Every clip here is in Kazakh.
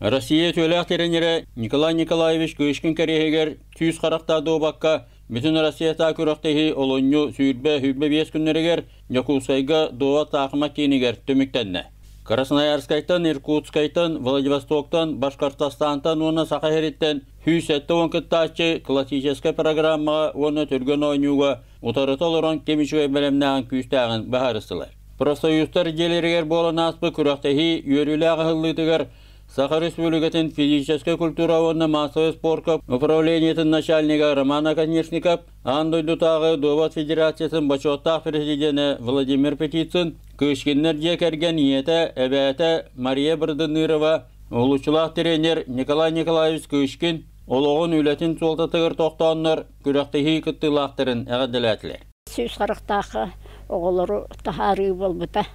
Россия төләк теренері Николай Николаевич Кышкин кәрегер түйіз қарақтады обаққа bütün Россия күрақтегі олоню сүйірбе хүббе 5 күннерігер Якутскайға доға тақыма кейінігер төміктенне. Красноярскайтан, Иркутскайтан, Владивостоктан, Башкортостантан оны Сақахереттен хүйсетті онкыттачы классическая программаға оны түрген ойнуға ұтарыты олыран кемішуе бәлемнәғын күйістәғын бәхарыстылар. Профсоюзтар желергер болан аспы күрақтегі үйерілі ағылытығыр Саха Республикатын физическая культура онна массовый спорт управлениетін начальника Романа Конечников, Андойдутағы Довод Федерациясын бачоттақ президенті Владимир Петицын, Кышкиннер жекерген ниеті әбәті Мария Бірдынырова, олучылақ тренер Николай Николаевич Кышкин, олығын үлетін солтатығыр тоқтанлар күрақтығы күттілақтырын әғаділәтілер. Сөз қарықтағы оғылары тахары болбыта.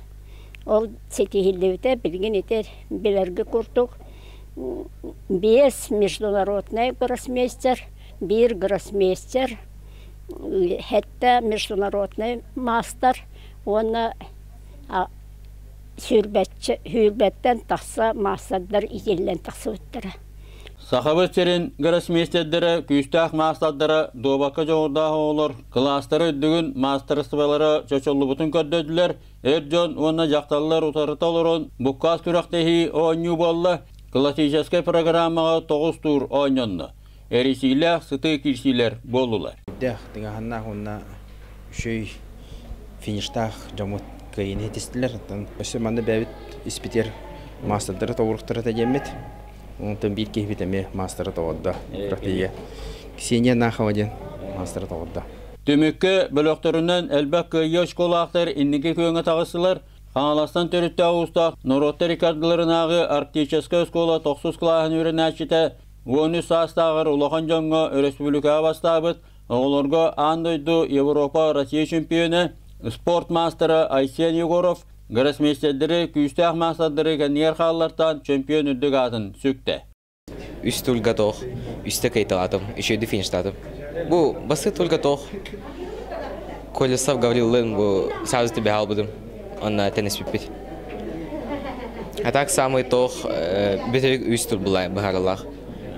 Ол сетихилдевите билген етер билерге курдук. 5 международный гроссмейстер, 1 гроссмейстер, хетте международный мастер, оны хүрбеттен тақса мастердар изеллен тақсы өттірі. Сахабыстерин гроссмейстердері күйістақ мастардары добаққа жоғырдағы олар кластары өддігін мастерствалары чөчолы бұтын көрдөділер. Эрджон оны жақталылар ұтарыта оларын бұққас күрақтегі ойну болы классическай программаға 9 тур ойнанды. Әресейлер, сұты кирсейлер болулар. Дегеннен оны үшөй фиништақ жамут кайын етестілер. Өсіманды бәвіт испитер мастардары тоғырықтары тәгемет. Онтан бит кейбетеме мастера тоғырда. Ксения Нахаваден мастера тоғырда. Төмекке бөлөктөрүнөн әлбәк көйө школақтар иннеге көңі тағысылар. Қаңаластан төрітті ауыстақ Норотты рекордларынағы арктическая школа 90 клағын өрін әчеті 13 састағыр ұлақан жоңға республика бастабыт. Оғылырға андойду Европа Россия чемпионы спорт мастера Айсен Егоров гроссмейстердері күйістақ мақсаддары кәнер қалалардан чемпион үддік атын сөкті. Үсті үлгі тоқ, үсті кайталадым, үшеді фиништадым. Бұл басы только тоқ. Колесов Гаврилын бұл сазы тебе албыдым, онна теннис пиппет. А так самый тоқ бітірік үсті бұлай бұғарылақ.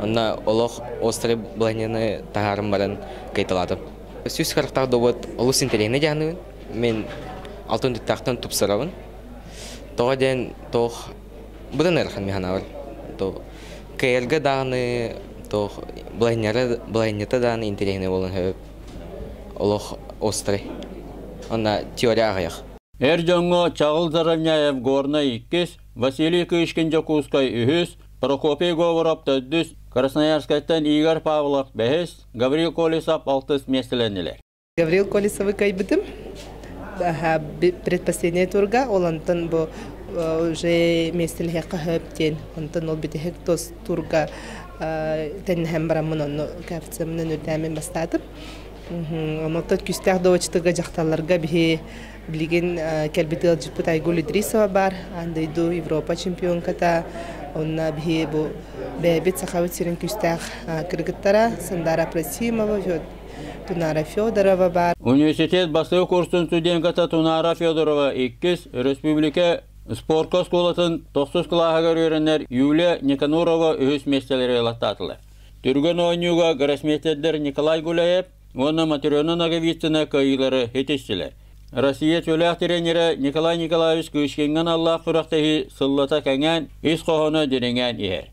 Онна олық острый бұлайнені тағарым барын кайталадым. Сөз қарықтақ добыт олыс интерейні жағынығын. Мен алтын дүттақтан тұпсырауын. Тоға ден тоқ бұдан әрқан механавар. Кәйергі дағыны, бұлайнеті дағыны интерейні болын хөп. Олық острый. Онна теория ағаяқ. Эрджонго Чағыл Заравняев горна 2, Василий Кышкин Жакускай 3, Прокопий Говоров 4, Красноярскайттан Игорь Павлов 5, Гаврил Колесов 6 местеленелер. Гаврил Колесовый кайбыдым. Предпоследний турга, олантан бо уже местелге қахыптен, онтан ол бітехек тос турга тәнхәм барамын оны кәфтсемнен өтәмен бастадым. Онтан күстәқ доочтыға жақталарға бі білген кәлбетіл жүпіт Айгүл Идрисова бар, андайду Европа чемпионката, онна бі бұл бәбет сақавыт серін күстәқ кіргіттара, Сандара Прасимова, Тунара Федорова бар. Университет басты курсын студентката Тунара Федорова 2, Республика спортқа школатын 90 клағығыр өрінер Юлия Никанорова өз местелері латтатылар. Түрген ойнуға гроссмейстердер Николай Гуляев, оны материонын ағывистіні кайылары етештілер. Россия төләқ тренері Николай Николаевич Кышкинген Аллах құрақтағы сыллата кәңен ес қоғаны деренген ер.